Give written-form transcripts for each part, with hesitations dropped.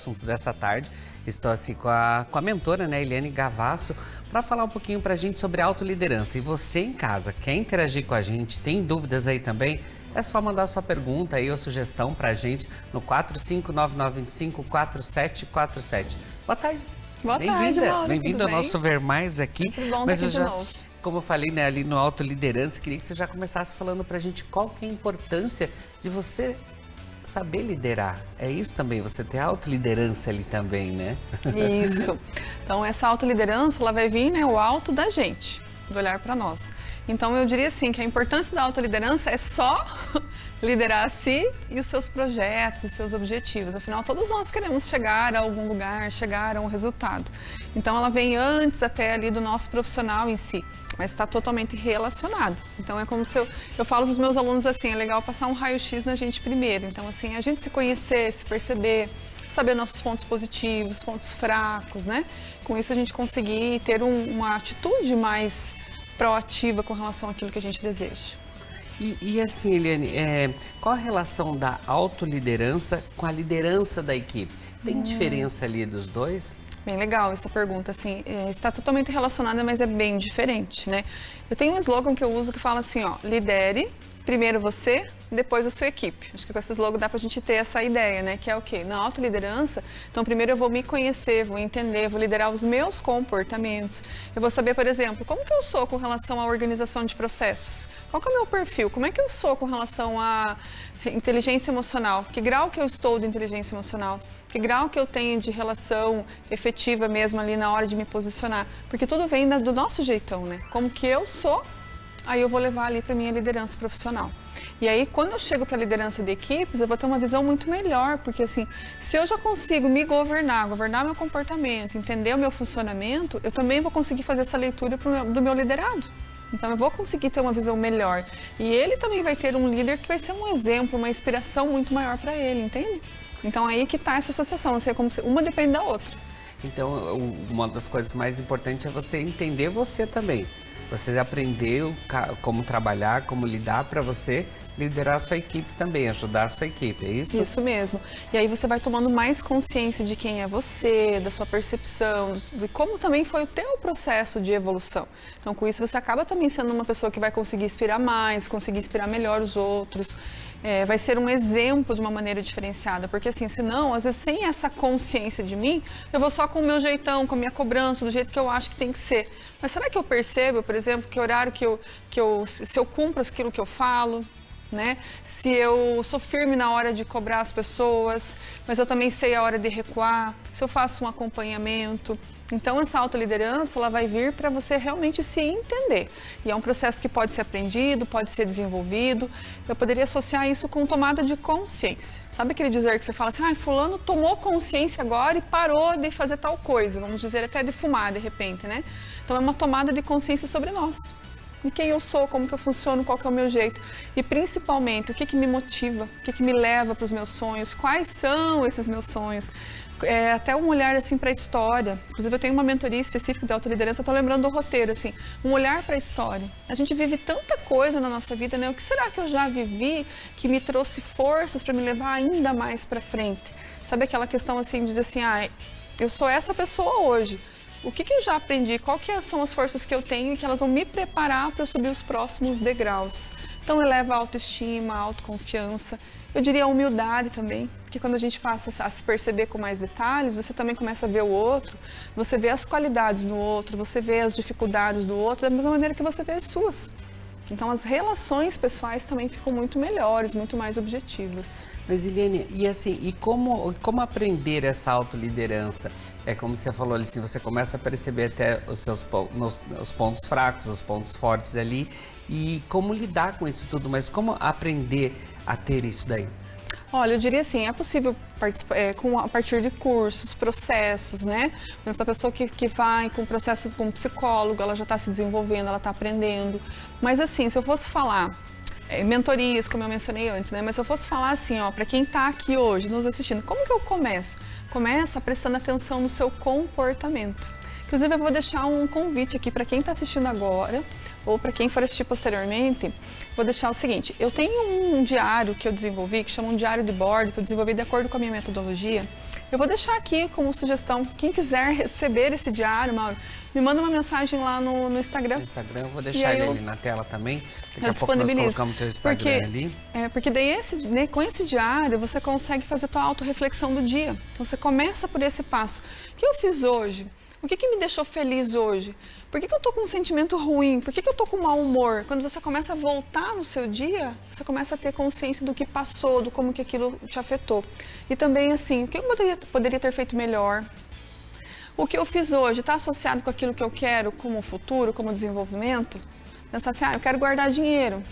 assunto dessa tarde. Estou assim com a mentora, né, Eliane Gavasso, para falar um pouquinho para a gente sobre autoliderança. E você em casa, quer interagir com a gente, tem dúvidas aí também? É só mandar sua pergunta aí ou sugestão para a gente no 459954747. Boa tarde. Boa tarde, Mauro. Bem-vindo ao nosso Ver Mais aqui. Muito bom estar aqui de novo. Como eu falei, né, ali no Autoliderança, queria que você já começasse falando pra gente qual que é a importância de você saber liderar. É isso também, você ter autoliderança ali também, né? Isso. Então, essa autoliderança, ela vai vir, né, o alto da gente, do olhar para nós. Então, eu diria assim, que a importância da autoliderança é só liderar a si e os seus projetos, os seus objetivos. Afinal, todos nós queremos chegar a algum lugar, chegar a um resultado. Então, ela vem antes até ali do nosso profissional em si, mas está totalmente relacionado. Então, é como se eu falo para os meus alunos assim, é legal passar um raio-x na gente primeiro. Então, assim, a gente se conhecer, se perceber, saber nossos pontos positivos, pontos fracos, né? Com isso, a gente conseguir ter uma atitude mais proativa com relação àquilo que a gente deseja. E assim, Eliane, qual a relação da autoliderança com a liderança da equipe? Tem diferença ali dos dois? Bem legal essa pergunta, assim, está totalmente relacionada, mas é bem diferente, né? Eu tenho um slogan que eu uso que fala assim, ó, lidere primeiro você, depois a sua equipe. Acho que com esse slogan dá pra gente ter essa ideia, né? Que é o quê? Na autoliderança, então primeiro eu vou me conhecer, vou entender, vou liderar os meus comportamentos. Eu vou saber, por exemplo, como que eu sou com relação à organização de processos? Qual que é o meu perfil? Como é que eu sou com relação à inteligência emocional? Que grau que eu estou de inteligência emocional? Que grau que eu tenho de relação efetiva mesmo ali na hora de me posicionar? Porque tudo vem do nosso jeitão, né? Como que eu sou, aí eu vou levar ali para minha liderança profissional. E aí, quando eu chego para a liderança de equipes, eu vou ter uma visão muito melhor, porque assim, se eu já consigo me governar meu comportamento, entender o meu funcionamento, eu também vou conseguir fazer essa leitura do meu liderado. Então, eu vou conseguir ter uma visão melhor. E ele também vai ter um líder que vai ser um exemplo, uma inspiração muito maior para ele, entende? Então, aí que está essa associação, assim, é como se uma depende da outra. Então, uma das coisas mais importantes é você entender você também. Você aprendeu como trabalhar, como lidar para você liderar a sua equipe também, ajudar a sua equipe, é isso? Isso mesmo. E aí você vai tomando mais consciência de quem é você, da sua percepção, de como também foi o teu processo de evolução. Então, com isso, você acaba também sendo uma pessoa que vai conseguir inspirar mais, conseguir inspirar melhor os outros. Vai ser um exemplo de uma maneira diferenciada, porque assim, senão, às vezes, sem essa consciência de mim, eu vou só com o meu jeitão, com a minha cobrança, do jeito que eu acho que tem que ser. Mas será que eu percebo, por exemplo, que horário se eu cumpro aquilo que eu falo, né? Se eu sou firme na hora de cobrar as pessoas, mas eu também sei a hora de recuar, se eu faço um acompanhamento. Então, essa autoliderança, ela vai vir para você realmente se entender. E é um processo que pode ser aprendido, pode ser desenvolvido. Eu poderia associar isso com tomada de consciência. Sabe aquele dizer que você fala assim, fulano tomou consciência agora e parou de fazer tal coisa, vamos dizer até de fumar de repente, né? Então, é uma tomada de consciência sobre nós. De quem eu sou, como que eu funciono, qual que é o meu jeito. E principalmente, o que que me motiva, o que que me leva para os meus sonhos, quais são esses meus sonhos. Até um olhar assim para a história. Inclusive, eu tenho uma mentoria específica de autoliderança, estou lembrando do roteiro, assim, um olhar para a história. A gente vive tanta coisa na nossa vida, né? O que será que eu já vivi que me trouxe forças para me levar ainda mais para frente? Sabe aquela questão assim, de dizer assim, eu sou essa pessoa hoje. O que eu já aprendi? Qual que são as forças que eu tenho e que elas vão me preparar para eu subir os próximos degraus? Então, eleva a autoestima, a autoconfiança. Eu diria a humildade também, porque quando a gente passa a se perceber com mais detalhes, você também começa a ver o outro, você vê as qualidades do outro, você vê as dificuldades do outro da mesma maneira que você vê as suas. Então, as relações pessoais também ficam muito melhores, muito mais objetivas. Mas, Eliane, e assim, como aprender essa autoliderança? É como você falou, assim, você começa a perceber até os pontos fracos, os pontos fortes ali, e como lidar com isso tudo, mas como aprender a ter isso daí? Olha, eu diria assim, é possível a partir de cursos, processos, né? Por exemplo, a pessoa que vai com o processo com um psicólogo, ela já está se desenvolvendo, ela está aprendendo. Mas assim, se eu fosse falar, mentorias, como eu mencionei antes, né? Mas se eu fosse falar assim, para quem está aqui hoje, nos assistindo, como que eu começo? Começa prestando atenção no seu comportamento. Inclusive, eu vou deixar um convite aqui para quem está assistindo agora, ou para quem for assistir posteriormente, vou deixar o seguinte, eu tenho um diário que eu desenvolvi, que chama um diário de bordo, que eu desenvolvi de acordo com a minha metodologia, Eu vou deixar aqui como sugestão, quem quiser receber esse diário, Mauro, me manda uma mensagem lá no Instagram. No Instagram, eu vou deixar ele ali na tela também. Daqui a pouco nós disponibilizo. colocamos o teu Instagram ali. Porque daí com esse diário você consegue fazer a tua autorreflexão do dia. Então você começa por esse passo. O que eu fiz hoje? O que me deixou feliz hoje? Por que eu estou com um sentimento ruim? Por que eu estou com mau humor? Quando você começa a voltar no seu dia, você começa a ter consciência do que passou, do como que aquilo te afetou. E também assim, o que eu poderia ter feito melhor? O que eu fiz hoje está associado com aquilo que eu quero como futuro, como desenvolvimento? Pensar assim, eu quero guardar dinheiro.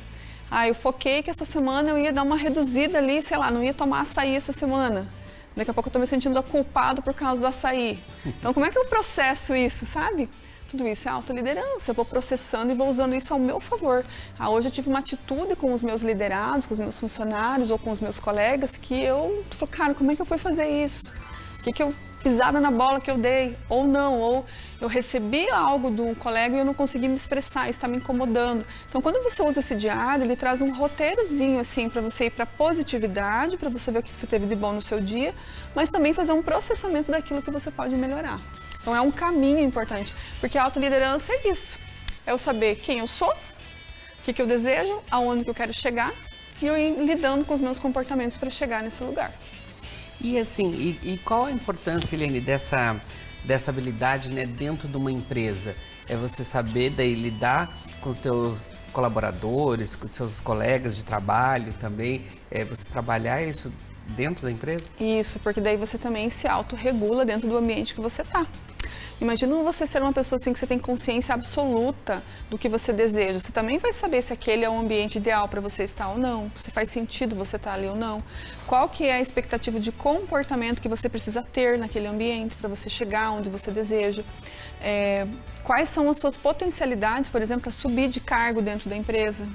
Eu foquei que essa semana eu ia dar uma reduzida ali, sei lá, não ia tomar açaí essa semana. Daqui a pouco eu estou me sentindo culpado por causa do açaí. Então, como é que eu processo isso, sabe? Tudo isso é autoliderança. Eu vou processando e vou usando isso ao meu favor. Hoje eu tive uma atitude com os meus liderados, com os meus funcionários ou com os meus colegas que eu falei, cara, como é que eu fui fazer isso? O que eu pisada na bola que eu dei? Ou não, ou eu recebi algo de um colega e eu não consegui me expressar, isso está me incomodando. Então, quando você usa esse diário, ele traz um roteirozinho assim para você ir para positividade, para você ver o que você teve de bom no seu dia, mas também fazer um processamento daquilo que você pode melhorar. Então, é um caminho importante, porque a autoliderança é isso. É eu saber quem eu sou, o que eu desejo, aonde que eu quero chegar e eu ir lidando com os meus comportamentos para chegar nesse lugar. E assim, e qual a importância, Eliane, dessa habilidade, né, dentro de uma empresa? É você saber daí lidar com os teus colaboradores, com os seus colegas de trabalho também, você trabalhar isso dentro da empresa? Isso, porque daí você também se autorregula dentro do ambiente que você está. Imagina você ser uma pessoa assim que você tem consciência absoluta do que você deseja. Você também vai saber se aquele é o ambiente ideal para você estar ou não, se faz sentido você estar ali ou não. Qual que é a expectativa de comportamento que você precisa ter naquele ambiente para você chegar onde você deseja. Quais são as suas potencialidades, por exemplo, para subir de cargo dentro da empresa.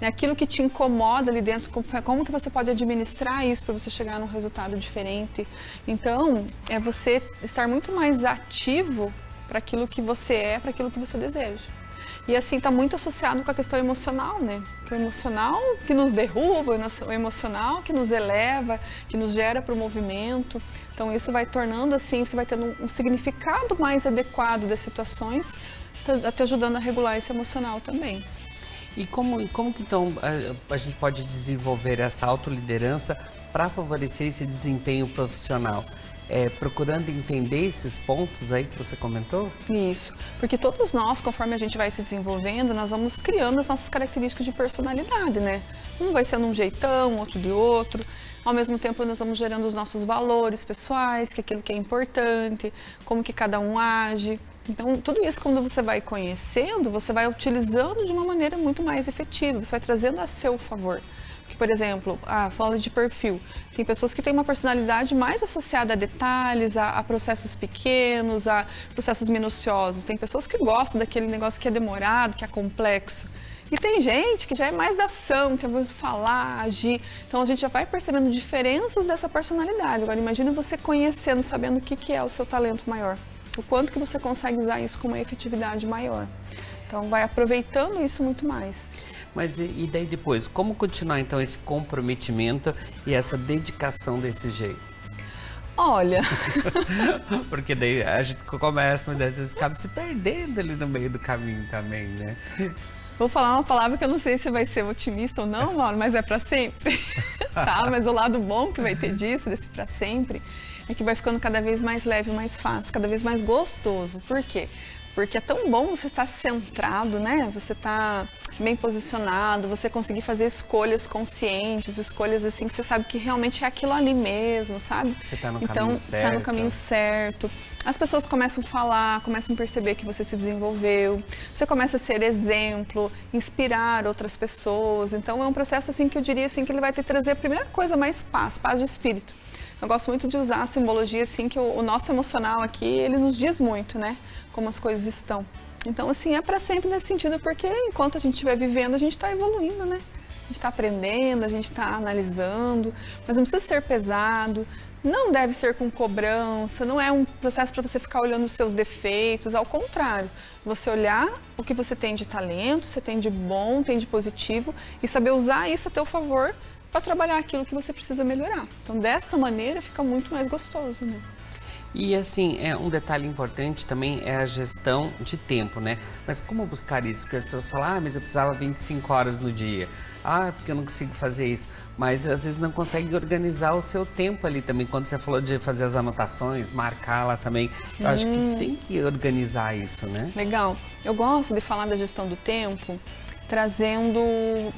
Aquilo que te incomoda ali dentro, como que você pode administrar isso para você chegar num resultado diferente. Então, é você estar muito mais ativo para aquilo que você é, para aquilo que você deseja. E assim, está muito associado com a questão emocional, né? Que o emocional que nos derruba, o emocional que nos eleva, que nos gera para o movimento. Então, isso vai tornando assim, você vai tendo um significado mais adequado das situações, te ajudando a regular esse emocional também. E como que então a gente pode desenvolver essa autoliderança para favorecer esse desempenho profissional? Procurando entender esses pontos aí que você comentou? Isso, porque todos nós, conforme a gente vai se desenvolvendo, nós vamos criando as nossas características de personalidade, né? Um vai sendo um jeitão, outro de outro. Ao mesmo tempo, nós vamos gerando os nossos valores pessoais, que é aquilo que é importante, como que cada um age. Então, tudo isso, quando você vai conhecendo, você vai utilizando de uma maneira muito mais efetiva, você vai trazendo a seu favor. Porque, por exemplo, falando de perfil, tem pessoas que têm uma personalidade mais associada a detalhes, a processos pequenos, a processos minuciosos. Tem pessoas que gostam daquele negócio que é demorado, que é complexo. E tem gente que já é mais da ação, que é mais falar, agir. Então, a gente já vai percebendo diferenças dessa personalidade. Agora, imagine você conhecendo, sabendo o que é o seu talento maior. O quanto que você consegue usar isso com uma efetividade maior. Então, vai aproveitando isso muito mais. Mas e daí depois, como continuar então esse comprometimento e essa dedicação desse jeito? Olha... Porque daí a gente começa, mas às vezes acaba se perdendo ali no meio do caminho também, né? Vou falar uma palavra que eu não sei se vai ser otimista ou não, Mauro, mas é para sempre. Tá? Mas o lado bom que vai ter disso, desse para sempre, é que vai ficando cada vez mais leve, mais fácil, cada vez mais gostoso. Por quê? Porque é tão bom você estar centrado, né? Você estar bem posicionado, você conseguir fazer escolhas conscientes, escolhas assim que você sabe que realmente é aquilo ali mesmo, sabe? Você está no caminho certo. Está no caminho certo. As pessoas começam a falar, começam a perceber que você se desenvolveu, você começa a ser exemplo, inspirar outras pessoas. Então é um processo assim que eu diria assim que ele vai te trazer a primeira coisa mais paz de espírito. Eu gosto muito de usar a simbologia assim que o nosso emocional aqui, ele nos diz muito, né? Como as coisas estão. Então, assim, é para sempre nesse sentido, porque enquanto a gente estiver vivendo, a gente está evoluindo, né? A gente está aprendendo, a gente está analisando, mas não precisa ser pesado, não deve ser com cobrança, não é um processo para você ficar olhando os seus defeitos, ao contrário. Você olhar o que você tem de talento, você tem de bom, tem de positivo e saber usar isso a teu favor para trabalhar aquilo que você precisa melhorar. Então, dessa maneira, fica muito mais gostoso, né? E assim, um detalhe importante também é a gestão de tempo, né? Mas como buscar isso? Porque as pessoas falam, mas eu precisava 25 horas no dia. Porque eu não consigo fazer isso. Mas às vezes não consegue organizar o seu tempo ali também. Quando você falou de fazer as anotações, marcar lá também, eu acho que tem que organizar isso, né? Legal. Eu gosto de falar da gestão do tempo, trazendo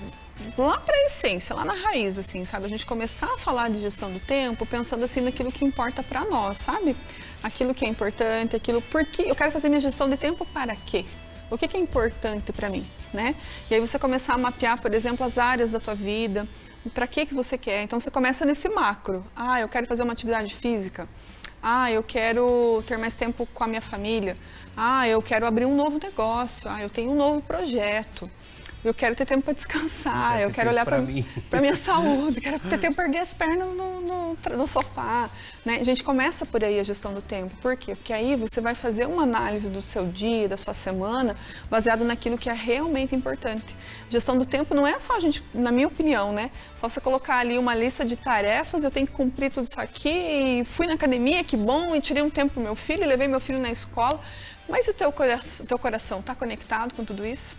lá para a essência, lá na raiz, assim, sabe? A gente começar a falar de gestão do tempo pensando assim naquilo que importa para nós, sabe? Aquilo que é importante, porque eu quero fazer minha gestão de tempo para quê? O que é importante para mim, né? E aí você começar a mapear, por exemplo, as áreas da tua vida, para que você quer. Então você começa nesse macro. Eu quero fazer uma atividade física. Eu quero ter mais tempo com a minha família. Eu quero abrir um novo negócio. Eu tenho um novo projeto. Eu quero ter tempo para descansar, eu quero olhar para minha saúde, quero ter tempo para erguer as pernas no sofá. Né? A gente começa por aí a gestão do tempo. Por quê? Porque aí você vai fazer uma análise do seu dia, da sua semana, baseado naquilo que é realmente importante. Gestão do tempo não é só a gente, na minha opinião, né? Só você colocar ali uma lista de tarefas, eu tenho que cumprir tudo isso aqui, e fui na academia, que bom, e tirei um tempo para o meu filho, e levei meu filho na escola. Mas o teu coração está conectado com tudo isso?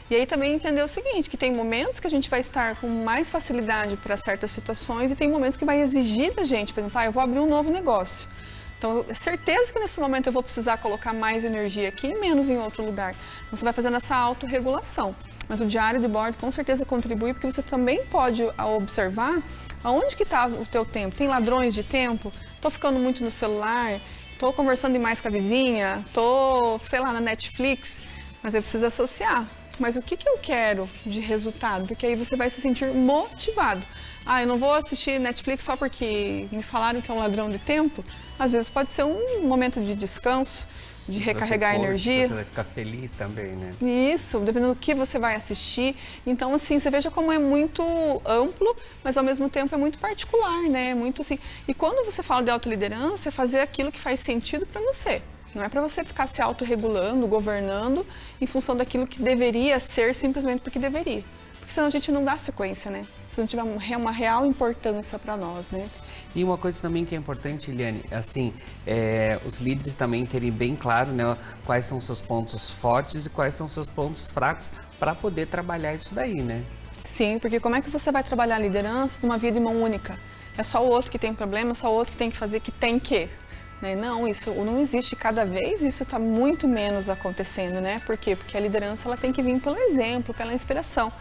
E aí também entender o seguinte, que tem momentos que a gente vai estar com mais facilidade para certas situações e tem momentos que vai exigir da gente, por exemplo, eu vou abrir um novo negócio. Então, é certeza que nesse momento eu vou precisar colocar mais energia aqui e menos em outro lugar. Então, você vai fazendo essa autorregulação. Mas o diário de bordo com certeza contribui, porque você também pode observar aonde que está o teu tempo. Tem ladrões de tempo? Estou ficando muito no celular? Estou conversando demais com a vizinha? Estou, sei lá, na Netflix? Mas eu preciso associar. Mas o que eu quero de resultado? Porque aí você vai se sentir motivado. Eu não vou assistir Netflix só porque me falaram que é um ladrão de tempo. Às vezes pode ser um momento de descanso, de recarregar energia. Você vai ficar feliz também, né? Isso, dependendo do que você vai assistir. Então, assim, você veja como é muito amplo, mas ao mesmo tempo é muito particular, né? Muito assim. E quando você fala de autoliderança, é fazer aquilo que faz sentido para você. Não é para você ficar se autorregulando, governando em função daquilo que deveria ser simplesmente porque deveria. Porque senão a gente não dá sequência, né? Se não tiver uma real importância para nós, né? E uma coisa também que é importante, Eliane, assim, os líderes também terem bem claro, né, quais são seus pontos fortes e quais são seus pontos fracos para poder trabalhar isso daí, né? Sim, porque como é que você vai trabalhar a liderança numa via de mão única? É só o outro que tem problema, só o outro que tem que fazer, que tem que... Não, isso não existe. Cada vez isso está muito menos acontecendo, né? Por quê? Porque a liderança ela tem que vir pelo exemplo, pela inspiração.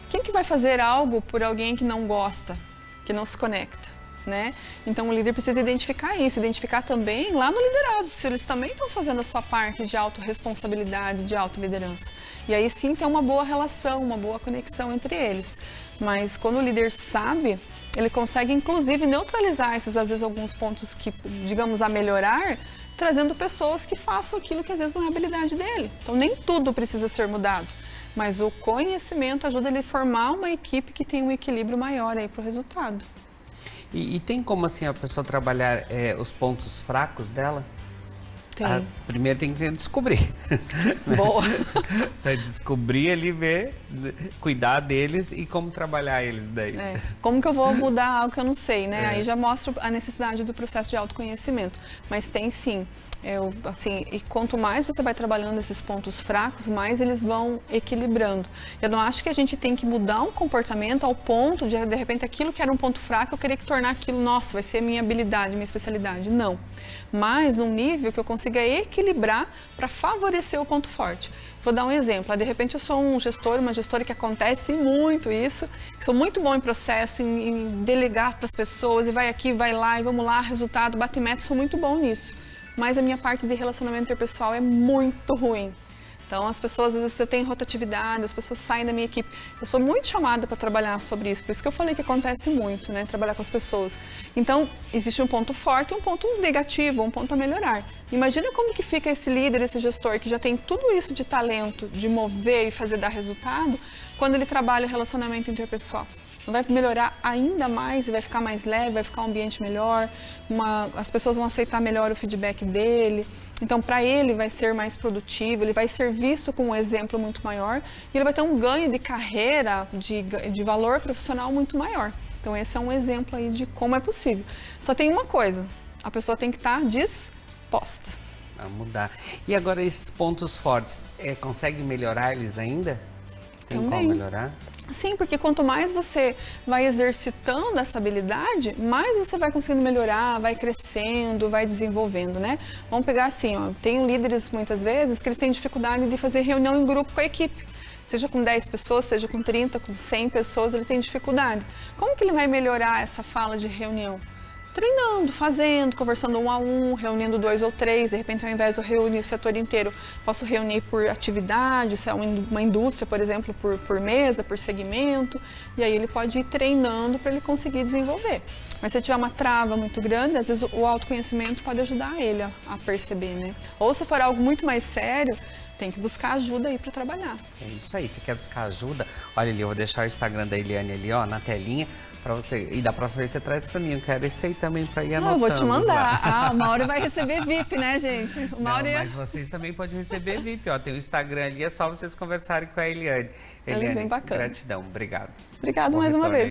Quem que vai fazer algo por alguém que não gosta, que não se conecta, né? Então o líder precisa identificar isso, identificar também lá no liderado, se eles também estão fazendo a sua parte de autorresponsabilidade, de autoliderança. E aí sim tem uma boa relação, uma boa conexão entre eles. Mas quando o líder sabe, ele consegue, inclusive, neutralizar esses, às vezes, alguns pontos que, digamos, a melhorar, trazendo pessoas que façam aquilo que, às vezes, não é habilidade dele. Então, nem tudo precisa ser mudado, mas o conhecimento ajuda ele a formar uma equipe que tem um equilíbrio maior aí para o resultado. E tem como, assim, a pessoa trabalhar os pontos fracos dela? Primeiro tem que descobrir. Boa! Descobrir ali, ver, cuidar deles e como trabalhar eles daí. Como que eu vou mudar algo que eu não sei, né? Aí já mostra a necessidade do processo de autoconhecimento. Mas tem sim. E quanto mais você vai trabalhando esses pontos fracos, mais eles vão equilibrando. Eu não acho que a gente tem que mudar um comportamento ao ponto de repente, aquilo que era um ponto fraco, eu querer que tornar aquilo, nossa, vai ser a minha habilidade, minha especialidade. Não. Mas num nível que eu consiga equilibrar para favorecer o ponto forte. Vou dar um exemplo. De repente, eu sou um gestor, uma gestora que acontece muito isso, sou muito bom em processo, em delegar para as pessoas, e vai aqui, vai lá, e vamos lá, resultado, bate meta, sou muito bom nisso. Mas a minha parte de relacionamento interpessoal é muito ruim. Então, as pessoas, às vezes, eu tenho rotatividade, as pessoas saem da minha equipe. Eu sou muito chamada para trabalhar sobre isso, por isso que eu falei que acontece muito, né? Trabalhar com as pessoas. Então, existe um ponto forte e um ponto negativo, um ponto a melhorar. Imagina como que fica esse líder, esse gestor, que já tem tudo isso de talento, de mover e fazer dar resultado, quando ele trabalha relacionamento interpessoal. Vai melhorar ainda mais, vai ficar mais leve, vai ficar um ambiente melhor, as pessoas vão aceitar melhor o feedback dele. Então, para ele vai ser mais produtivo, ele vai ser visto com um exemplo muito maior e ele vai ter um ganho de carreira, de valor profissional muito maior. Então esse é um exemplo aí de como é possível. Só tem uma coisa, a pessoa tem que estar disposta. A mudar. E agora esses pontos fortes, consegue melhorar eles ainda? Tem Também. como melhorar? Sim, porque quanto mais você vai exercitando essa habilidade, mais você vai conseguindo melhorar, vai crescendo, vai desenvolvendo, né? Vamos pegar assim, ó, tenho líderes muitas vezes que eles têm dificuldade de fazer reunião em grupo com a equipe. Seja com 10 pessoas, seja com 30, com 100 pessoas, ele tem dificuldade. Como que ele vai melhorar essa fala de reunião? Treinando, fazendo, conversando 1 a 1, reunindo 2 ou 3, de repente ao invés de eu reunir o setor inteiro, posso reunir por atividade, se é uma indústria, por exemplo, por mesa, por segmento, e aí ele pode ir treinando para ele conseguir desenvolver. Mas se tiver uma trava muito grande, às vezes o autoconhecimento pode ajudar ele a perceber, né? Ou se for algo muito mais sério, tem que buscar ajuda aí para trabalhar. É isso aí, você quer buscar ajuda? Olha ali, eu vou deixar o Instagram da Eliane ali, ó, na telinha, para você. E da próxima vez você traz para mim, eu quero esse aí também para ir anotando. Eu vou te mandar. O Mauro vai receber VIP, né, gente? O Mauro Não, mas vocês também podem receber VIP, ó, tem o Instagram ali, é só vocês conversarem com a Eliane. Ela é bem bacana. Gratidão, obrigado. Obrigado Bom mais uma retorno vez. aí.